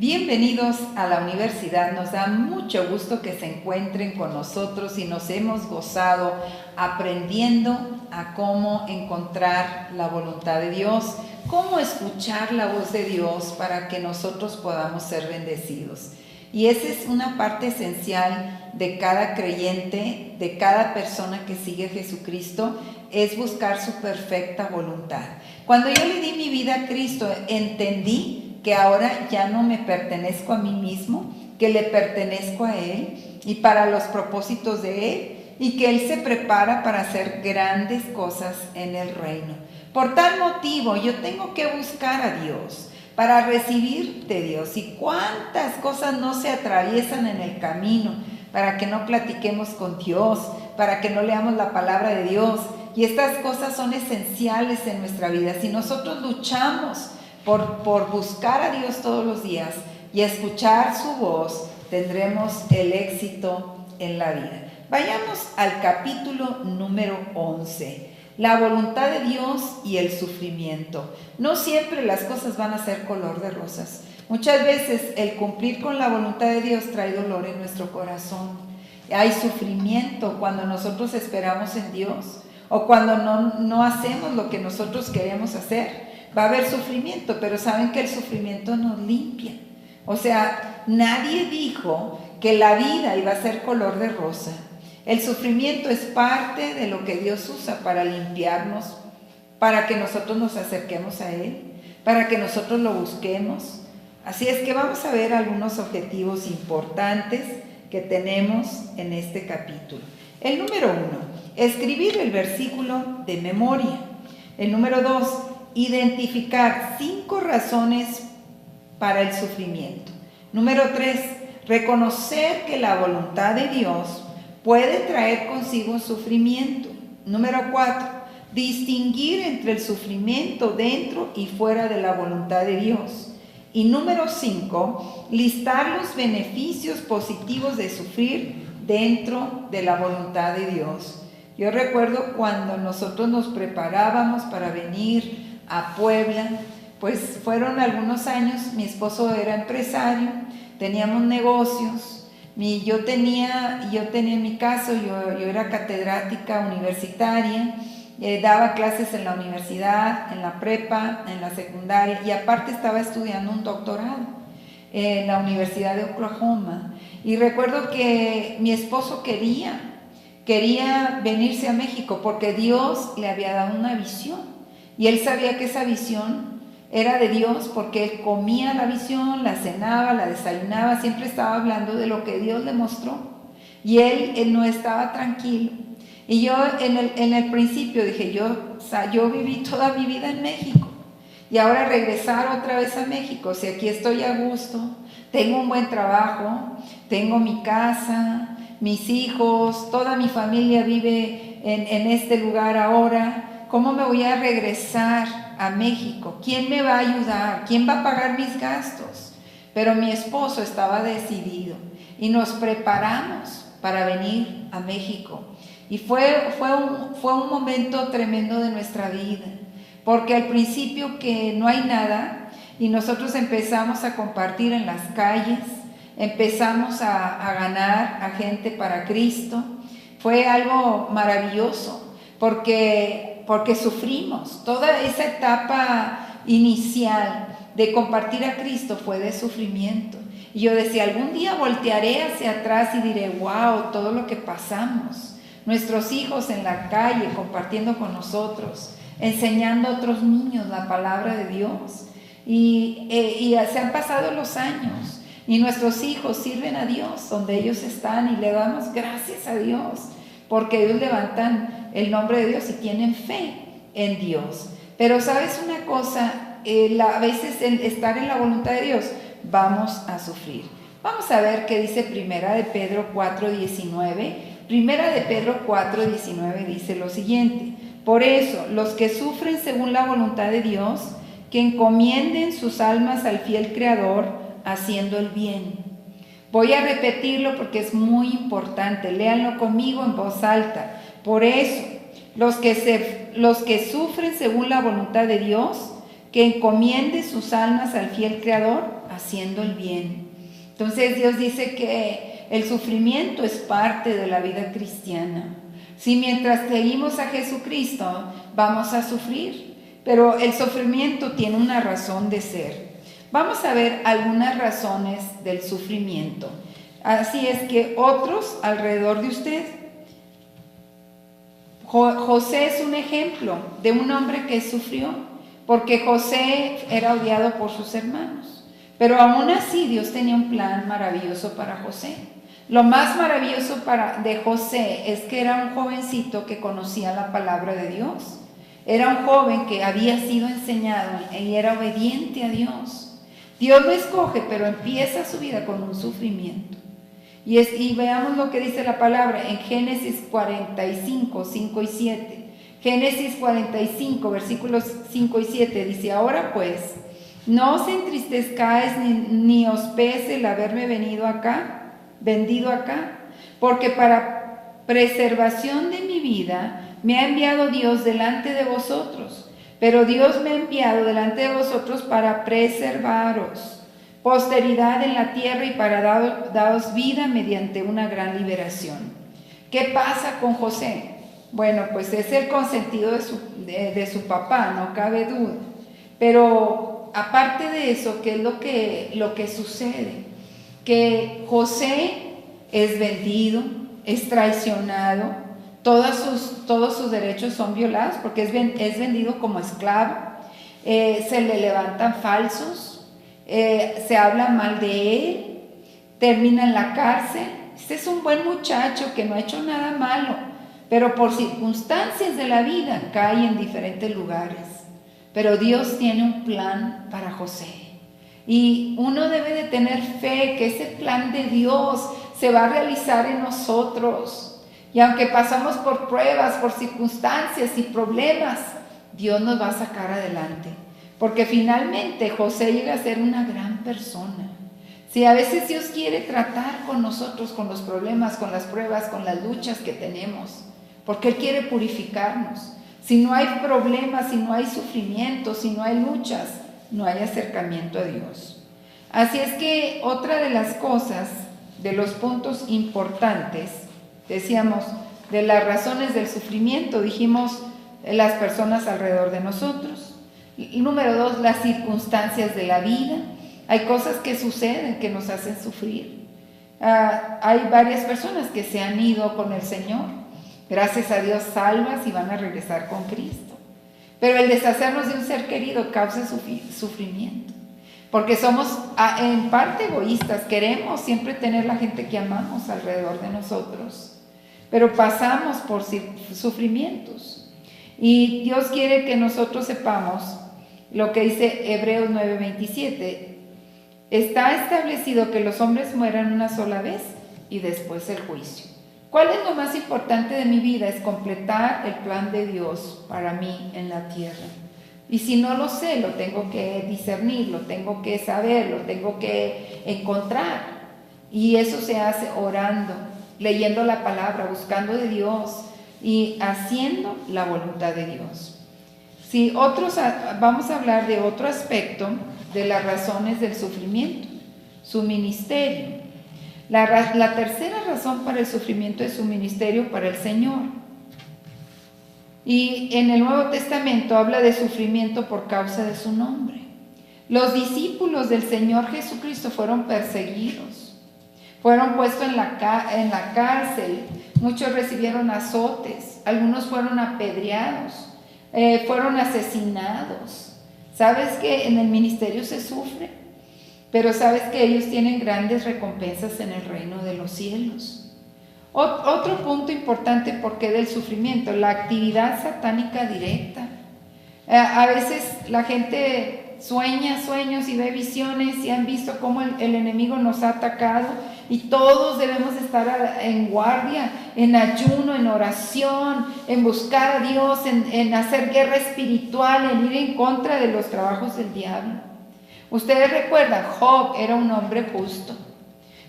Bienvenidos a la universidad. Nos da mucho gusto que se encuentren con nosotros y nos hemos gozado aprendiendo a cómo encontrar la voluntad de Dios, cómo escuchar la voz de Dios para que nosotros podamos ser bendecidos. Y esa es una parte esencial de cada creyente, de cada persona que sigue a Jesucristo, es buscar su perfecta voluntad. Cuando yo le di mi vida a Cristo, entendí que ahora ya no me pertenezco a mí mismo, que le pertenezco a Él y para los propósitos de Él, y que Él se prepara para hacer grandes cosas en el reino. Por tal motivo, yo tengo que buscar a Dios para recibir de Dios. Y cuántas cosas no se atraviesan en el camino para que no platiquemos con Dios, para que no leamos la palabra de Dios. Y estas cosas son esenciales en nuestra vida. Si nosotros luchamos por buscar a Dios todos los días y escuchar su voz, tendremos el éxito en la vida. Vayamos al capítulo número 11. La voluntad de Dios y el sufrimiento. No siempre las cosas van a ser color de rosas. Muchas veces el cumplir con la voluntad de Dios trae dolor en nuestro corazón. Hay sufrimiento cuando nosotros esperamos en Dios o cuando no hacemos lo que nosotros queremos hacer. Va a haber sufrimiento, pero saben que el sufrimiento nos limpia. O sea, nadie dijo que la vida iba a ser color de rosa. El sufrimiento es parte de lo que Dios usa para limpiarnos, para que nosotros nos acerquemos a Él, para que nosotros lo busquemos. Así es que vamos a ver algunos objetivos importantes que tenemos en este capítulo. El número 1, escribir el versículo de memoria. El número 2, identificar 5 razones para el sufrimiento. Número 3, reconocer que la voluntad de Dios puede traer consigo sufrimiento. Número 4, distinguir entre el sufrimiento dentro y fuera de la voluntad de Dios. Y número 5, listar los beneficios positivos de sufrir dentro de la voluntad de Dios. Yo recuerdo cuando nosotros nos preparábamos para venir a Puebla, pues fueron algunos años, mi esposo era empresario, teníamos negocios, yo tenía en mi caso, yo era catedrática universitaria, daba clases en la universidad, en la prepa, en la secundaria, y aparte estaba estudiando un doctorado en la Universidad de Oklahoma. Y recuerdo que mi esposo quería venirse a México porque Dios le había dado una visión. Y él sabía que esa visión era de Dios porque él comía la visión, la cenaba, la desayunaba, siempre estaba hablando de lo que Dios le mostró. Y él no estaba tranquilo. Y yo en el principio dije, yo viví toda mi vida en México. Y ahora regresar otra vez a México, si aquí estoy a gusto, tengo un buen trabajo, tengo mi casa, mis hijos, toda mi familia vive en este lugar ahora. ¿Cómo me voy a regresar a México? ¿Quién me va a ayudar? ¿Quién va a pagar mis gastos? Pero mi esposo estaba decidido y nos preparamos para venir a México. Y fue un momento tremendo de nuestra vida, porque al principio que no hay nada y nosotros empezamos a compartir en las calles, empezamos a ganar a gente para Cristo. Fue algo maravilloso porque sufrimos. Toda esa etapa inicial de compartir a Cristo fue de sufrimiento. Y yo decía, algún día voltearé hacia atrás y diré, wow, todo lo que pasamos. Nuestros hijos en la calle compartiendo con nosotros, enseñando a otros niños la palabra de Dios. Y se han pasado los años y nuestros hijos sirven a Dios donde ellos están y le damos gracias a Dios porque ellos levantan el nombre de Dios y tienen fe en Dios. Pero sabes una cosa, a veces en estar en la voluntad de Dios vamos a sufrir. Vamos a ver qué dice Primera de Pedro 4:19. Primera de Pedro 4:19 dice lo siguiente: por eso, los que sufren según la voluntad de Dios, que encomienden sus almas al fiel Creador, haciendo el bien. Voy a repetirlo porque es muy importante. Léanlo conmigo en voz alta. Por eso, los que sufren según la voluntad de Dios, que encomiende sus almas al fiel Creador haciendo el bien. Entonces Dios dice que el sufrimiento es parte de la vida cristiana. Si mientras seguimos a Jesucristo vamos a sufrir, pero el sufrimiento tiene una razón de ser. Vamos a ver algunas razones del sufrimiento. Así es que otros alrededor de usted. José es un ejemplo de un hombre que sufrió, porque José era odiado por sus hermanos. Pero aún así Dios tenía un plan maravilloso para José. Lo más maravilloso de José es que era un jovencito que conocía la palabra de Dios. Era un joven que había sido enseñado y era obediente a Dios. Dios lo escoge, pero empieza su vida con un sufrimiento. Y veamos lo que dice la palabra en Génesis 45, 5 y 7. Génesis 45, versículos 5 y 7 dice: ahora pues, no os entristezcáis ni os pese el haberme vendido acá, porque para preservación de mi vida me ha enviado Dios delante de vosotros. Pero Dios me ha enviado delante de vosotros para preservaros posteridad en la tierra y para daros vida mediante una gran liberación. ¿Qué pasa con José? Bueno, pues es el consentido de su papá, no cabe duda. Pero aparte de eso, ¿qué es lo que sucede? Que José es vendido, es traicionado, todos sus derechos son violados porque es vendido como esclavo, se le levantan falsos, se habla mal de él, termina en la cárcel. Este es un buen muchacho que no ha hecho nada malo, pero por circunstancias de la vida cae en diferentes lugares. Pero Dios tiene un plan para José. Y uno debe de tener fe que ese plan de Dios se va a realizar en nosotros. Y aunque pasamos por pruebas, por circunstancias y problemas, Dios nos va a sacar adelante. Porque finalmente José llega a ser una gran persona. Si a veces Dios quiere tratar con nosotros, con los problemas, con las pruebas, con las luchas que tenemos, porque Él quiere purificarnos. Si no hay problemas, si no hay sufrimiento, si no hay luchas, no hay acercamiento a Dios. Así es que otra de las cosas, de los puntos importantes, decíamos, de las razones del sufrimiento, dijimos las personas alrededor de nosotros. Número 2, las circunstancias de la vida. Hay cosas que suceden que nos hacen sufrir. Hay varias personas que se han ido con el Señor. Gracias a Dios salvas y van a regresar con Cristo. Pero el deshacernos de un ser querido causa sufrimiento. Porque somos en parte egoístas. Queremos siempre tener la gente que amamos alrededor de nosotros. Pero pasamos por sufrimientos. Y Dios quiere que nosotros sepamos lo que dice Hebreos 9:27. Está establecido que los hombres mueran una sola vez y después el juicio. ¿Cuál es lo más importante de mi vida? Es completar el plan de Dios para mí en la tierra. Y si no lo sé, lo tengo que discernir, lo tengo que saber, lo tengo que encontrar. Y eso se hace orando, leyendo la palabra, buscando de Dios y haciendo la voluntad de Dios. Vamos a hablar de otro aspecto de las razones del sufrimiento, su ministerio. La tercera razón para el sufrimiento es su ministerio para el Señor. Y en el Nuevo Testamento habla de sufrimiento por causa de su nombre. Los discípulos del Señor Jesucristo fueron perseguidos, fueron puestos en la cárcel, muchos recibieron azotes, algunos fueron apedreados, fueron asesinados. ¿Sabes que en el ministerio se sufre? Pero sabes que ellos tienen grandes recompensas en el reino de los cielos. Otro punto importante, porque del sufrimiento, la actividad satánica directa. A veces la gente sueña sueños y ve visiones y han visto cómo el enemigo nos ha atacado, y todos debemos estar en guardia, en ayuno, en oración, en buscar a Dios, en hacer guerra espiritual, en ir en contra de los trabajos del diablo. Ustedes recuerdan, Job era un hombre justo,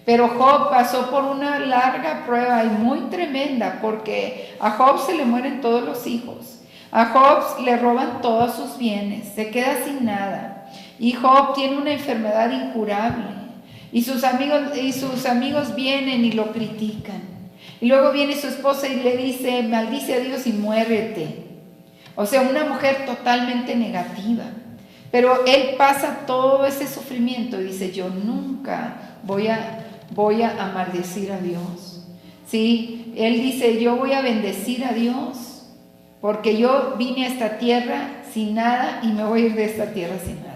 pero Job pasó por una larga prueba y muy tremenda, porque a Job se le mueren todos los hijos. A Job le roban todos sus bienes, se queda sin nada. Y Job tiene una enfermedad incurable. Y sus amigos vienen y lo critican. Y luego viene su esposa y le dice, maldice a Dios y muérete. O sea, una mujer totalmente negativa. Pero él pasa todo ese sufrimiento y dice, yo nunca voy a maldecir a Dios. ¿Sí? Él dice, yo voy a bendecir a Dios porque yo vine a esta tierra sin nada y me voy a ir de esta tierra sin nada.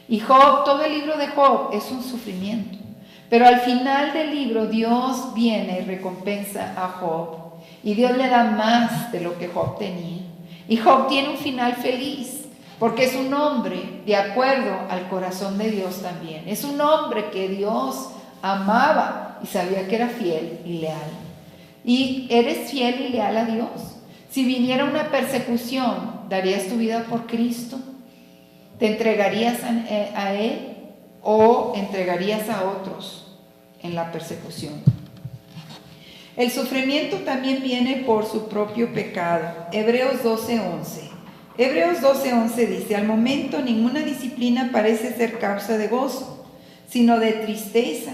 Y Job, todo el libro de Job es un sufrimiento. Pero al final del libro Dios viene y recompensa a Job. Y Dios le da más de lo que Job tenía. Y Job tiene un final feliz, porque es un hombre de acuerdo al corazón de Dios también. Es un hombre que Dios amaba y sabía que era fiel y leal. Y eres fiel y leal a Dios. Si viniera una persecución, ¿darías tu vida por Cristo? ¿Te entregarías a Él o entregarías a otros en la persecución? El sufrimiento también viene por su propio pecado. Hebreos 12:11. Hebreos 12:11 dice, al momento ninguna disciplina parece ser causa de gozo, sino de tristeza,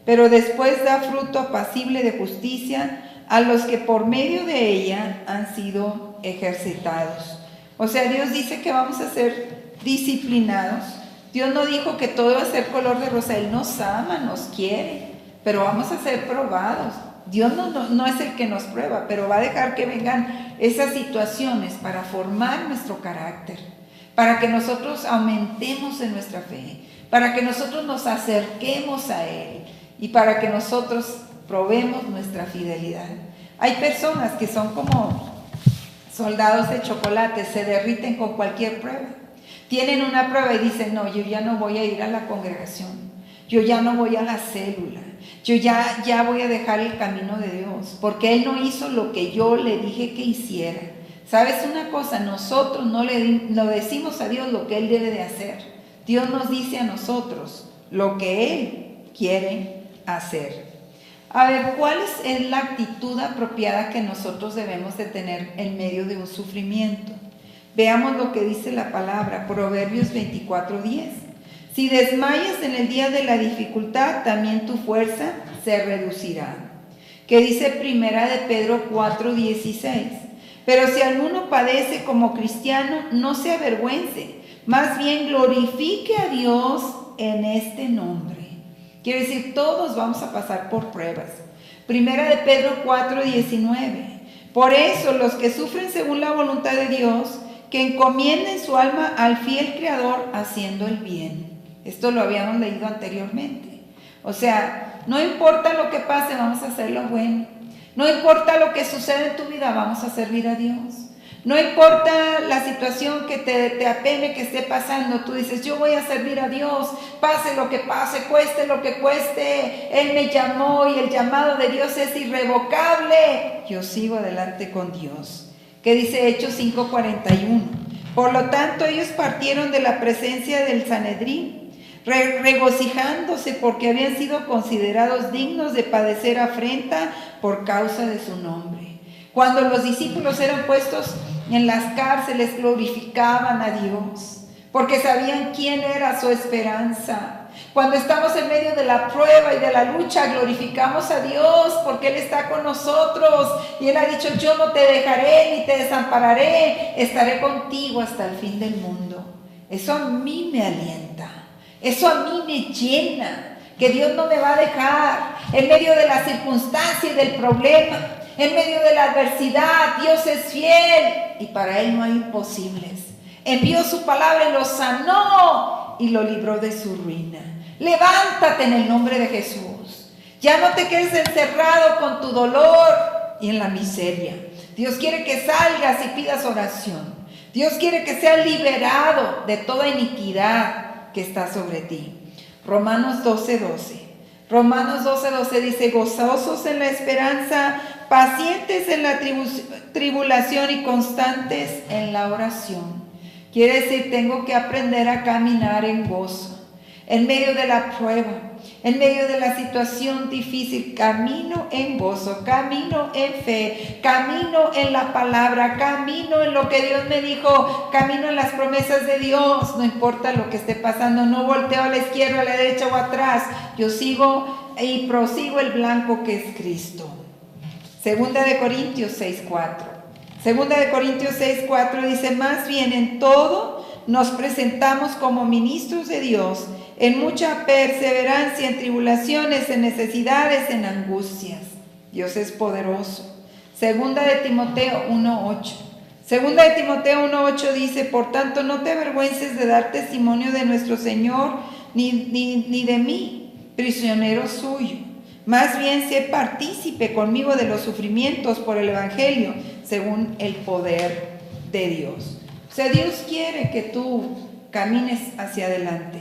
pero después da fruto apacible de justicia a los que por medio de ella han sido ejercitados. O sea, Dios dice que vamos a ser disciplinados. Dios no dijo que todo va a ser color de rosa. Él nos ama, nos quiere, pero vamos a ser probados. Dios no es el que nos prueba, pero va a dejar que vengan esas situaciones para formar nuestro carácter, para que nosotros aumentemos en nuestra fe, para que nosotros nos acerquemos a Él y para que nosotros probemos nuestra fidelidad. Hay personas que son como soldados de chocolate, se derriten con cualquier prueba. Tienen una prueba y dicen, no, yo ya no voy a ir a la congregación, yo ya no voy a la célula, yo ya voy a dejar el camino de Dios, porque Él no hizo lo que yo le dije que hiciera. ¿Sabes una cosa? Nosotros no decimos a Dios lo que Él debe de hacer. Dios nos dice a nosotros lo que Él quiere hacer. A ver, ¿cuál es la actitud apropiada que nosotros debemos de tener en medio de un sufrimiento? Veamos lo que dice la palabra, Proverbios 24:10. Si desmayas en el día de la dificultad, también tu fuerza se reducirá. Que dice Primera de Pedro 4:16. Pero si alguno padece como cristiano, no se avergüence, más bien glorifique a Dios en este nombre. Quiere decir, todos vamos a pasar por pruebas. Primera de Pedro 4:19. Por eso los que sufren según la voluntad de Dios, que encomienden su alma al fiel Creador haciendo el bien. Esto lo habíamos leído anteriormente. O sea, no importa lo que pase, vamos a hacer lo bueno. No importa lo que suceda en tu vida, vamos a servir a Dios. No importa la situación que te apene, que esté pasando, tú dices, yo voy a servir a Dios, pase lo que pase, cueste lo que cueste. Él me llamó y el llamado de Dios es irrevocable. Yo sigo adelante con Dios. ¿Qué dice Hechos 5:41? Por lo tanto, ellos partieron de la presencia del Sanedrín, regocijándose porque habían sido considerados dignos de padecer afrenta por causa de su nombre. Cuando los discípulos eran puestos en las cárceles, glorificaban a Dios, porque sabían quién era su esperanza. Cuando estamos en medio de la prueba y de la lucha, glorificamos a Dios porque Él está con nosotros. Y Él ha dicho, yo no te dejaré ni te desampararé, estaré contigo hasta el fin del mundo. Eso a mí me alienta, eso a mí me llena, que Dios no me va a dejar en medio de la circunstancia y del problema. En medio de la adversidad, Dios es fiel y para Él no hay imposibles. Envió su palabra y lo sanó y lo libró de su ruina. Levántate en el nombre de Jesús. Ya no te quedes encerrado con tu dolor y en la miseria. Dios quiere que salgas y pidas oración. Dios quiere que seas liberado de toda iniquidad que está sobre ti. Romanos 12:12. Romanos 12:12 dice, gozosos en la esperanza, pacientes en la tribulación y constantes en la oración. Quiere decir, tengo que aprender a caminar en gozo, en medio de la prueba, En medio de la situación difícil, camino en gozo, camino en fe, camino en la palabra, camino en lo que Dios me dijo, camino en las promesas de Dios. No importa lo que esté pasando, no volteo a la izquierda, a la derecha o atrás. Yo sigo y prosigo el blanco que es Cristo. Segunda de Corintios 6:4. Segunda de Corintios 6:4 dice: más bien en todo nos presentamos como ministros de Dios, en mucha perseverancia, en tribulaciones, en necesidades, en angustias. Dios es poderoso. Segunda de Timoteo 1:8. Segunda de Timoteo 1:8 dice: por tanto, no te avergüences de dar testimonio de nuestro Señor, ni de mí, prisionero suyo. Más bien sé partícipe conmigo de los sufrimientos por el Evangelio, según el poder de Dios. O sea, Dios quiere que tú camines hacia adelante.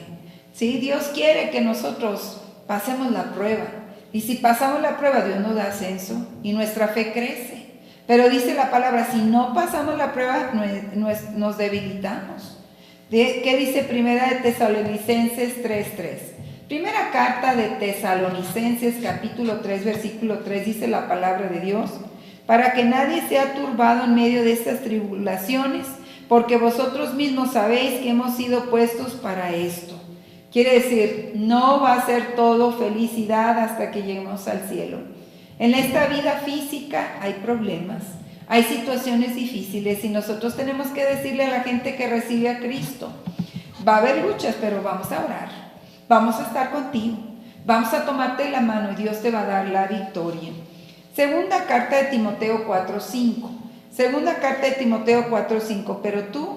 ¿Sí? Dios quiere que nosotros pasemos la prueba. Y si pasamos la prueba, Dios nos da ascenso y nuestra fe crece. Pero dice la palabra, si no pasamos la prueba, nos debilitamos. ¿Qué dice Primera de Tesalonicenses 3:3? Primera carta de Tesalonicenses, capítulo 3, versículo 3, dice la palabra de Dios: para que nadie sea turbado en medio de estas tribulaciones, porque vosotros mismos sabéis que hemos sido puestos para esto. Quiere decir, no va a ser todo felicidad hasta que lleguemos al cielo. En esta vida física hay problemas, hay situaciones difíciles y nosotros tenemos que decirle a la gente que recibe a Cristo: va a haber luchas, pero vamos a orar, vamos a estar contigo, vamos a tomarte la mano y Dios te va a dar la victoria. Segunda carta de Timoteo 4:5. Segunda carta de Timoteo 4:5. Pero tú,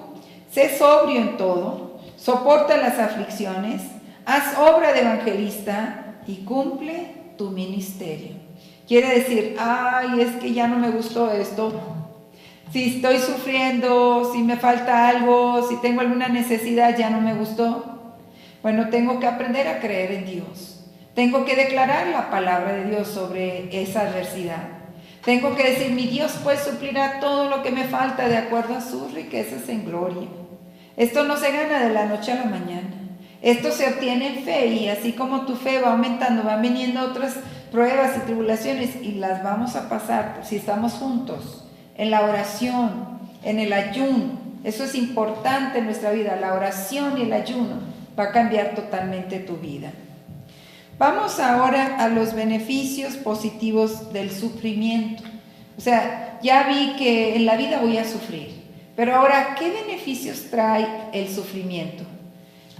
sé sobrio en todo, soporta las aflicciones, haz obra de evangelista y cumple tu ministerio. Quiere decir, ay, es que ya no me gustó esto. Si estoy sufriendo, si me falta algo, si tengo alguna necesidad, ya no me gustó. Bueno, tengo que aprender a creer en Dios. Tengo que declarar la palabra de Dios sobre esa adversidad. Tengo que decir, mi Dios pues suplirá todo lo que me falta de acuerdo a sus riquezas en gloria. Esto no se gana de la noche a la mañana. Esto se obtiene en fe, y así como tu fe va aumentando, van viniendo otras pruebas y tribulaciones y las vamos a pasar si estamos juntos en la oración, en el ayuno. Eso es importante en nuestra vida. La oración y el ayuno va a cambiar totalmente tu vida. Vamos ahora a los beneficios positivos del sufrimiento. O sea, ya vi que en la vida voy a sufrir, pero ahora, ¿qué beneficios trae el sufrimiento?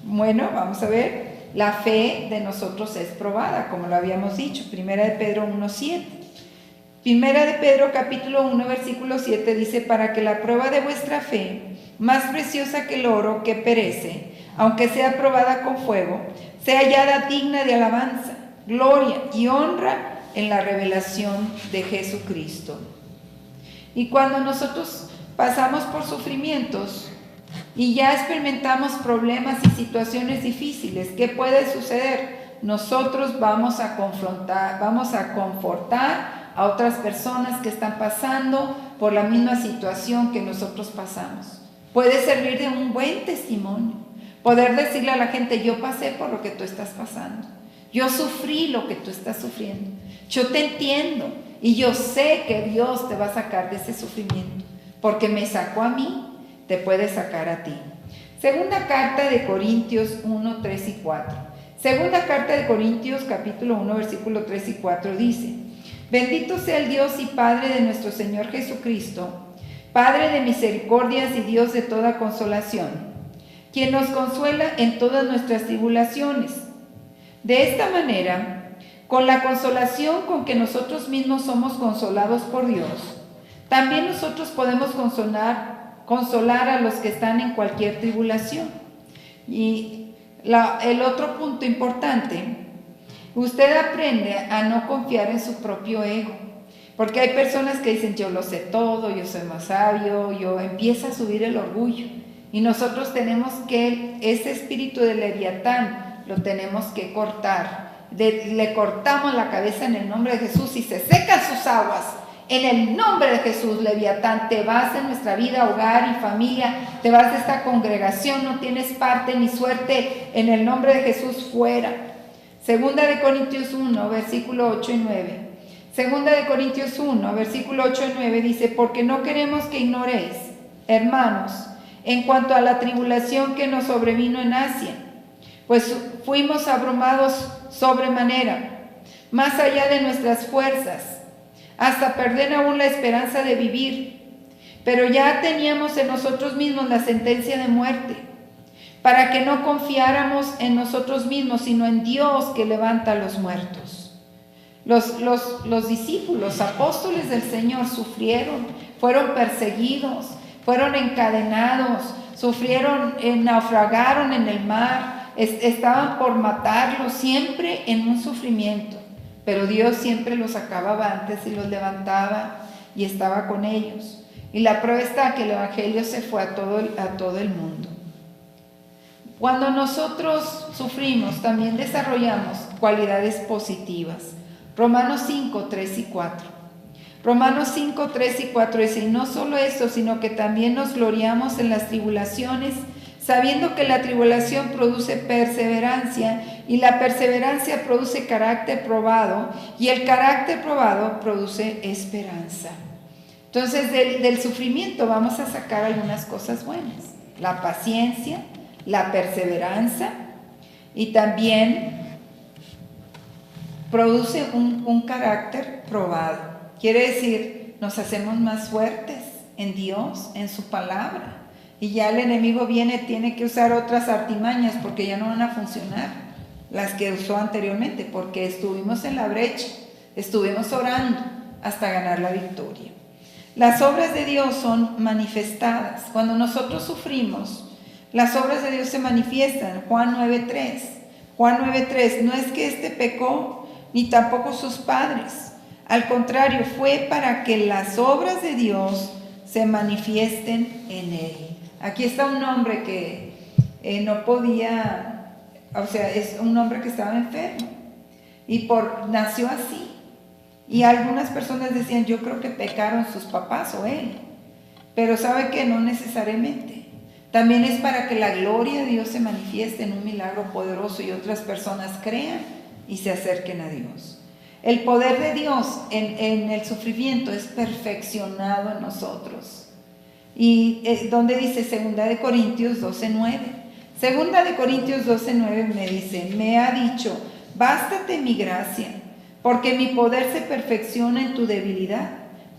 Bueno, vamos a ver. La fe de nosotros es probada, como lo habíamos dicho. Primera de Pedro 1:7. Primera de Pedro capítulo 1 versículo 7 dice: para que la prueba de vuestra fe, más preciosa que el oro que perece, aunque sea probada con fuego, sea hallada digna de alabanza, gloria y honra en la revelación de Jesucristo. Y cuando nosotros pasamos por sufrimientos y ya experimentamos problemas y situaciones difíciles, ¿qué puede suceder? Nosotros vamos a confrontar, vamos a confortar a otras personas que están pasando por la misma situación que nosotros pasamos. Puede servir de un buen testimonio, poder decirle a la gente: yo pasé por lo que tú estás pasando, yo sufrí lo que tú estás sufriendo, yo te entiendo y yo sé que Dios te va a sacar de ese sufrimiento, porque me sacó a mí, te puede sacar a ti. Segunda carta de Corintios 1, 3 y 4. Segunda carta de Corintios capítulo 1 versículo 3 y 4 dice: bendito sea el Dios y Padre de nuestro Señor Jesucristo, Padre de misericordias y Dios de toda consolación, quien nos consuela en todas nuestras tribulaciones. De esta manera, con la consolación con que nosotros mismos somos consolados por Dios, también nosotros podemos consolar a los que están en cualquier tribulación. Y el otro punto importante, usted aprende a no confiar en su propio ego, porque hay personas que dicen: yo lo sé todo, yo soy más sabio, yo empieza a subir el orgullo, y nosotros tenemos que, ese espíritu de Leviatán lo tenemos que cortar. Le cortamos la cabeza en el nombre de Jesús y se secan sus aguas. En el nombre de Jesús, Leviatán, te vas de nuestra vida, hogar y familia, te vas de esta congregación, no tienes parte ni suerte, en el nombre de Jesús, fuera. Segunda de Corintios 1, versículo 8 y 9. Segunda de Corintios 1, versículo 8 y 9 dice: porque no queremos que ignoréis, hermanos, en cuanto a la tribulación que nos sobrevino en Asia, pues fuimos abrumados sobremanera, más allá de nuestras fuerzas, hasta perder aún la esperanza de vivir. Pero ya teníamos en nosotros mismos la sentencia de muerte, para que no confiáramos en nosotros mismos, sino en Dios que levanta a los muertos. Los discípulos, apóstoles del Señor, sufrieron, fueron perseguidos, fueron encadenados, sufrieron, naufragaron en el mar, estaban por matarlos, siempre en un sufrimiento. Pero Dios siempre los acababa antes y los levantaba y estaba con ellos. Y la prueba está que el Evangelio se fue a todo el mundo. Cuando nosotros sufrimos, también desarrollamos cualidades positivas. Romanos 5, 3 y 4. Romanos 5, 3 y 4 dice: y no solo eso, sino que también nos gloriamos en las tribulaciones, sabiendo que la tribulación produce perseverancia, y la perseverancia produce carácter probado, y el carácter probado produce esperanza. Entonces, del sufrimiento vamos a sacar algunas cosas buenas: la paciencia, la perseverancia, y también produce un carácter probado. Quiere decir, nos hacemos más fuertes en Dios, en su palabra. Y ya el enemigo tiene que usar otras artimañas porque ya no van a funcionar las que usó anteriormente, porque estuvimos en la brecha, estuvimos orando hasta ganar la victoria. Las obras de Dios son manifestadas. Cuando nosotros sufrimos, las obras de Dios se manifiestan. Juan 9:3. Juan 9:3, no es que éste pecó, ni tampoco sus padres. Al contrario, fue para que las obras de Dios se manifiesten en él. Aquí está un hombre que no podía, o sea, es un hombre que estaba enfermo y nació así. Y algunas personas decían: yo creo que pecaron sus papás o él. Pero sabe que no necesariamente. También es para que la gloria de Dios se manifieste en un milagro poderoso y otras personas crean y se acerquen a Dios. El poder de Dios en el sufrimiento es perfeccionado en nosotros. Y donde dice 2 de Corintios 12:9. 2 de Corintios 12:9 me dice: me ha dicho, bástate mi gracia, porque mi poder se perfecciona en tu debilidad.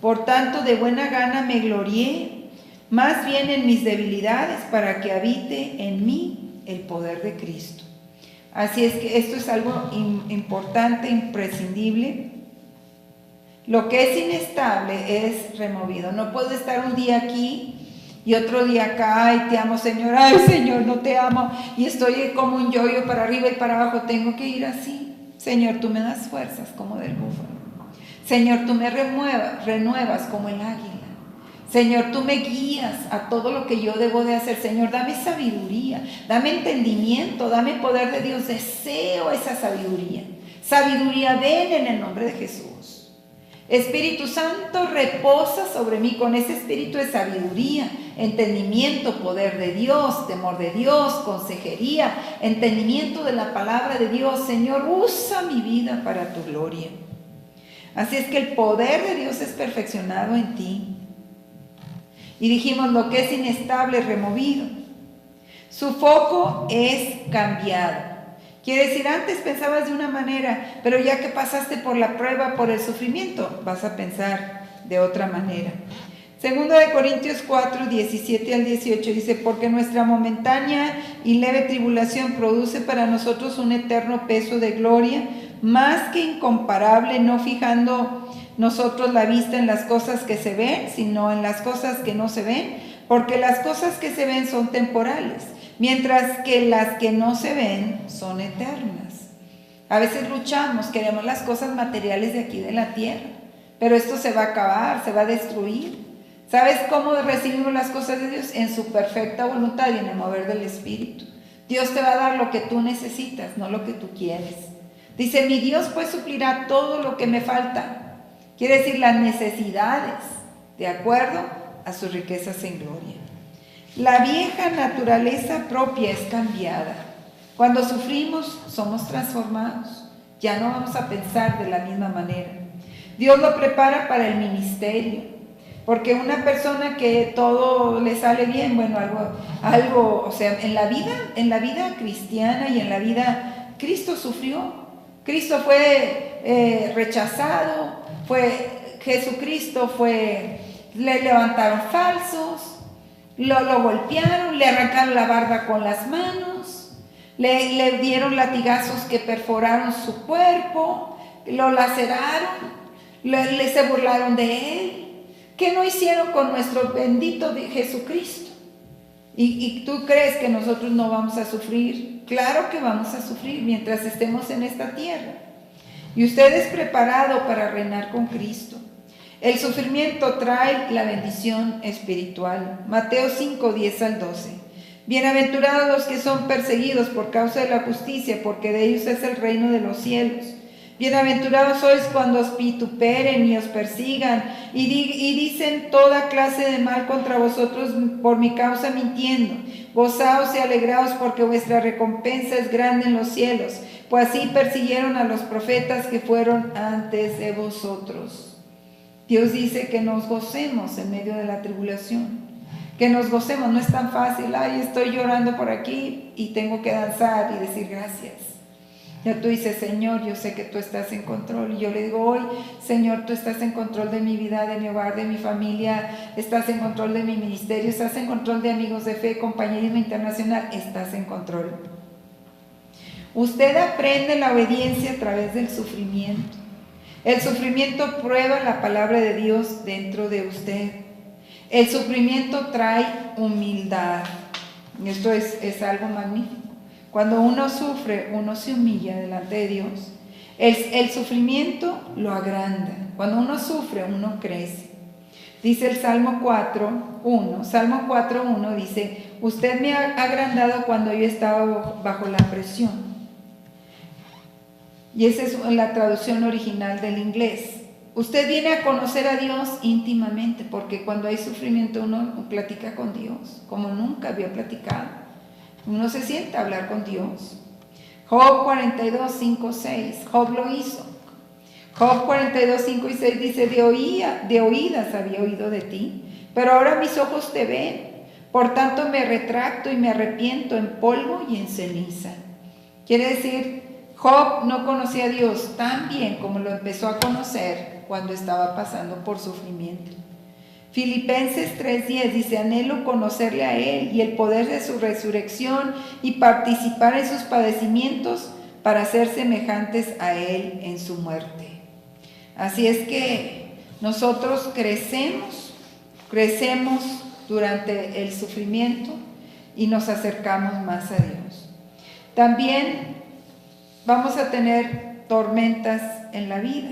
Por tanto, de buena gana me glorié, más bien en mis debilidades, para que habite en mí el poder de Cristo. Así es que esto es algo importante, imprescindible. Lo que es inestable es removido. No puedo estar un día aquí y otro día acá, y te amo, Señor, ay, Señor, no te amo, y estoy como un yoyo para arriba y para abajo. Tengo que ir así. Señor, tú me das fuerzas como del búfalo. Señor, tú me renuevas como el águila. Señor, tú me guías a todo lo que yo debo de hacer. Señor, dame sabiduría, dame entendimiento, dame poder de Dios. Deseo esa sabiduría. Sabiduría, ven en el nombre de Jesús. Espíritu Santo, reposa sobre mí con ese espíritu de sabiduría, entendimiento, poder de Dios, temor de Dios, consejería, entendimiento de la palabra de Dios. Señor, usa mi vida para tu gloria. Así es que el poder de Dios es perfeccionado en ti. Y dijimos, lo que es inestable es removido. Su foco es cambiado. Quiere decir, antes pensabas de una manera, pero ya que pasaste por la prueba, por el sufrimiento, vas a pensar de otra manera. 2 de Corintios 4, 17 al 18 dice: porque nuestra momentánea y leve tribulación produce para nosotros un eterno peso de gloria, más que incomparable, no fijando nosotros la vista en las cosas que se ven, sino en las cosas que no se ven, porque las cosas que se ven son temporales, mientras que las que no se ven son eternas. A veces luchamos, queremos las cosas materiales de aquí de la tierra, pero esto se va a acabar, se va a destruir. ¿Sabes cómo recibimos las cosas de Dios? En su perfecta voluntad y en el mover del Espíritu. Dios te va a dar lo que tú necesitas, no lo que tú quieres. Dice, mi Dios pues suplirá todo lo que me falta. Quiere decir las necesidades, de acuerdo a sus riquezas en gloria. La vieja naturaleza propia es cambiada. Cuando sufrimos, somos transformados. Ya no vamos a pensar de la misma manera. Dios lo prepara para el ministerio, porque una persona que todo le sale bien, bueno, o sea, en la vida cristiana y en la vida, Cristo sufrió. Cristo fue rechazado, le levantaron falsos, lo golpearon, le arrancaron la barba con las manos, le dieron latigazos que perforaron su cuerpo, lo laceraron, se burlaron de él. ¿Qué no hicieron con nuestro bendito Jesucristo? ¿Y tú crees que nosotros no vamos a sufrir? Claro que vamos a sufrir mientras estemos en esta tierra. Y usted es preparado para reinar con Cristo. El sufrimiento trae la bendición espiritual. Mateo 5, 10 al 12. Bienaventurados los que son perseguidos por causa de la justicia, porque de ellos es el reino de los cielos. Bienaventurados sois cuando os vituperen y os persigan y dicen toda clase de mal contra vosotros por mi causa mintiendo. Gozaos y alegraos, porque vuestra recompensa es grande en los cielos, pues así persiguieron a los profetas que fueron antes de vosotros. Dios dice que nos gocemos en medio de la tribulación, que nos gocemos. No es tan fácil, ay, estoy llorando por aquí y tengo que danzar y decir gracias. Ya tú dices, Señor, yo sé que tú estás en control. Y yo le digo hoy, Señor, tú estás en control de mi vida, de mi hogar, de mi familia, estás en control de mi ministerio, estás en control de Amigos de Fe, Compañerismo Internacional, estás en control. Usted aprende la obediencia a través del sufrimiento. El sufrimiento prueba la palabra de Dios dentro de usted. El sufrimiento trae humildad. Esto es algo magnífico. Cuando uno sufre, uno se humilla delante de Dios. El sufrimiento lo agranda. Cuando uno sufre, uno crece. Dice el Salmo 4:1. Salmo 4:1 dice, usted me ha agrandado cuando yo estaba bajo la presión. Y esa es la traducción original del inglés. Usted viene a conocer a Dios íntimamente, porque cuando hay sufrimiento uno platica con Dios, como nunca había platicado. Uno se sienta a hablar con Dios. Job 42:5, 6. Job lo hizo. Job 42:5 y 6 dice, de oídas había oído de ti, pero ahora mis ojos te ven. Por tanto me retracto y me arrepiento en polvo y en ceniza. Quiere decir, Job no conocía a Dios tan bien como lo empezó a conocer cuando estaba pasando por sufrimiento. Filipenses 3:10 dice, anhelo conocerle a Él y el poder de su resurrección y participar en sus padecimientos para ser semejantes a Él en su muerte. Así es que nosotros crecemos durante el sufrimiento y nos acercamos más a Dios. También vamos a tener tormentas en la vida.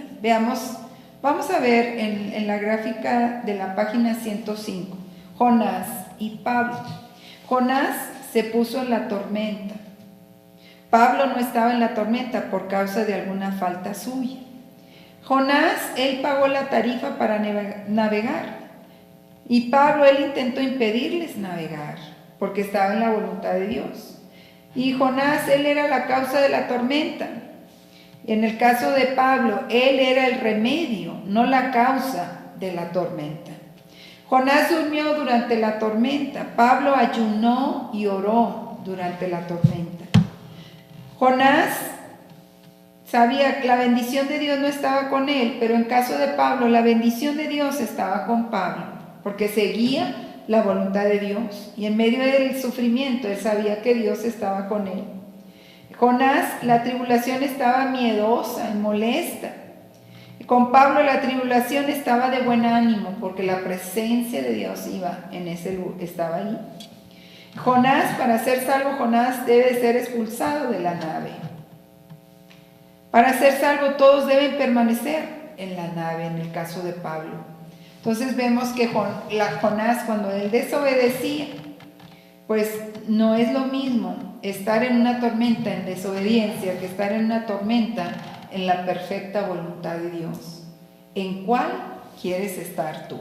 Vamos a ver en la gráfica de la página 105, Jonás y Pablo. Jonás se puso en la tormenta. Pablo no estaba en la tormenta por causa de alguna falta suya. Jonás, él pagó la tarifa para navegar. Y Pablo, él intentó impedirles navegar porque estaba en la voluntad de Dios. Y Jonás, él era la causa de la tormenta. En el caso de Pablo, él era el remedio, no la causa de la tormenta. Jonás durmió durante la tormenta. Pablo ayunó y oró durante la tormenta. Jonás sabía que la bendición de Dios no estaba con él, pero en caso de Pablo, la bendición de Dios estaba con Pablo, porque seguía la voluntad de Dios. Y en medio del sufrimiento, él sabía que Dios estaba con él. Jonás, la tribulación estaba miedosa y molesta. Con Pablo la tribulación estaba de buen ánimo porque la presencia de Dios estaba ahí. Jonás, para ser salvo, Jonás debe ser expulsado de la nave. Para ser salvo todos deben permanecer en la nave, en el caso de Pablo. Entonces vemos que Jonás, cuando él desobedecía, pues no es lo mismo estar en una tormenta en desobediencia que estar en una tormenta en la perfecta voluntad de Dios. ¿En cuál quieres estar tú?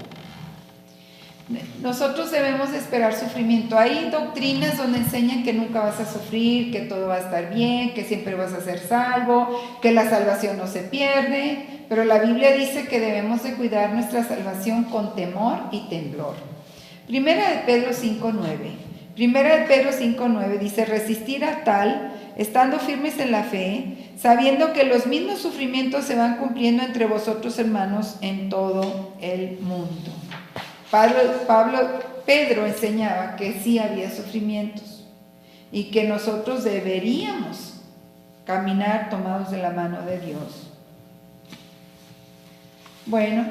Nosotros debemos esperar sufrimiento. Hay doctrinas donde enseñan que nunca vas a sufrir, que todo va a estar bien, que siempre vas a ser salvo, que la salvación no se pierde, pero la Biblia dice que debemos de cuidar nuestra salvación con temor y temblor. Primera de Pedro 5:9. Primera de Pedro 5:9 dice: resistir a tal, estando firmes en la fe, sabiendo que los mismos sufrimientos se van cumpliendo entre vosotros, hermanos, en todo el mundo. Pedro enseñaba que sí había sufrimientos y que nosotros deberíamos caminar tomados de la mano de Dios. Bueno,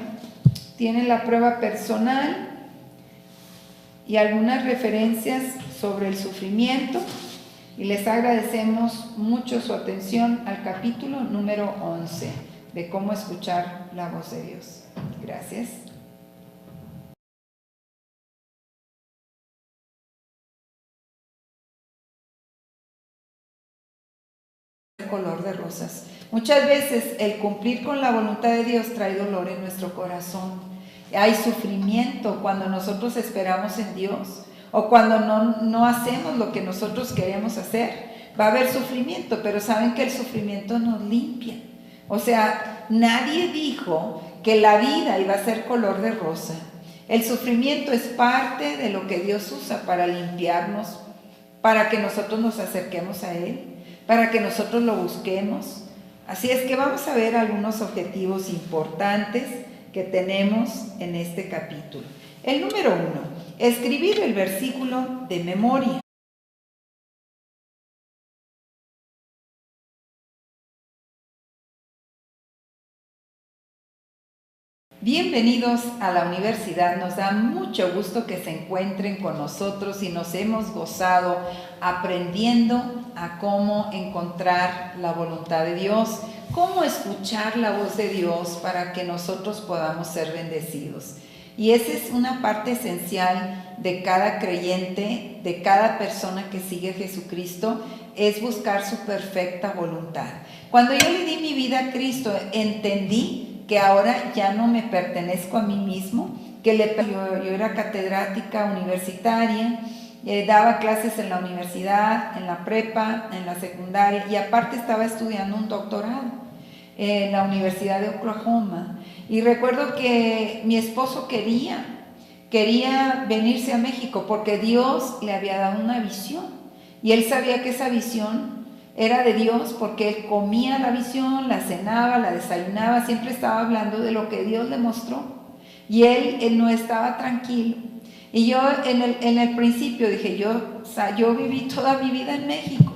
tienen la prueba personal y algunas referencias sobre el sufrimiento, y les agradecemos mucho su atención al capítulo número 11 de cómo escuchar la voz de Dios. Gracias. Color de rosas. Muchas veces el cumplir con la voluntad de Dios trae dolor en nuestro corazón. Hay sufrimiento cuando nosotros esperamos en Dios o cuando no hacemos lo que nosotros queremos hacer. Va a haber sufrimiento, pero saben que el sufrimiento nos limpia. O sea, nadie dijo que la vida iba a ser color de rosa. El sufrimiento es parte de lo que Dios usa para limpiarnos, para que nosotros nos acerquemos a Él, para que nosotros lo busquemos. Así es que vamos a ver algunos objetivos importantes que tenemos en este capítulo. El número 1, escribir el versículo de memoria. Bienvenidos a la universidad. Nos da mucho gusto que se encuentren con nosotros y nos hemos gozado aprendiendo a cómo encontrar la voluntad de Dios, cómo escuchar la voz de Dios para que nosotros podamos ser bendecidos. Y esa es una parte esencial de cada creyente, de cada persona que sigue a Jesucristo, es buscar su perfecta voluntad. Cuando yo le di mi vida a Cristo, entendí que ahora ya no me pertenezco a mí mismo, que yo era catedrática universitaria, daba clases en la universidad, en la prepa, en la secundaria, y aparte estaba estudiando un doctorado en la Universidad de Oklahoma. Y recuerdo que mi esposo quería venirse a México porque Dios le había dado una visión, y él sabía que esa visión era de Dios porque él comía la visión, la cenaba, la desayunaba, siempre estaba hablando de lo que Dios le mostró. Y él no estaba tranquilo. Y yo en el principio dije, yo viví toda mi vida en México.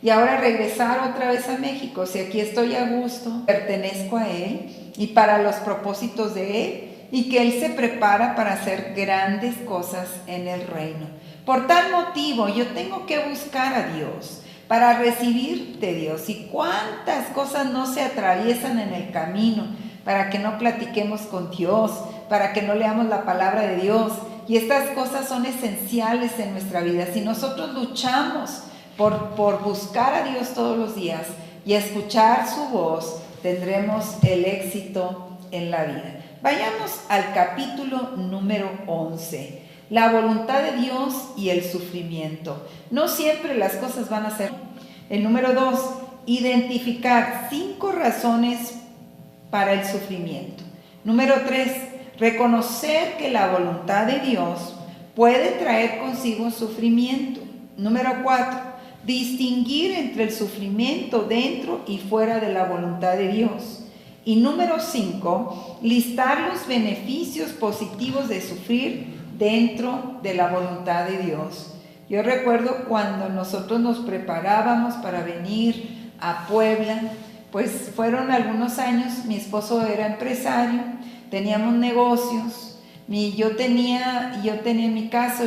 Y ahora regresar otra vez a México, si aquí estoy a gusto, pertenezco a Él y para los propósitos de Él, y que Él se prepara para hacer grandes cosas en el reino. Por tal motivo, yo tengo que buscar a Dios para recibir de Dios. Y cuántas cosas no se atraviesan en el camino para que no platiquemos con Dios, para que no leamos la palabra de Dios. Y estas cosas son esenciales en nuestra vida. Si nosotros luchamos por buscar a Dios todos los días y escuchar su voz, tendremos el éxito en la vida. Vayamos al capítulo número 11. La voluntad de Dios y el sufrimiento. No siempre las cosas van a ser. El número 2, identificar 5 razones para el sufrimiento. Número 3, reconocer que la voluntad de Dios puede traer consigo sufrimiento. Número 4, distinguir entre el sufrimiento dentro y fuera de la voluntad de Dios. Y número 5, listar los beneficios positivos de sufrir dentro de la voluntad de Dios. Yo recuerdo cuando nosotros nos preparábamos para venir a Puebla, pues fueron algunos años, mi esposo era empresario, teníamos negocios, yo tenía mi casa.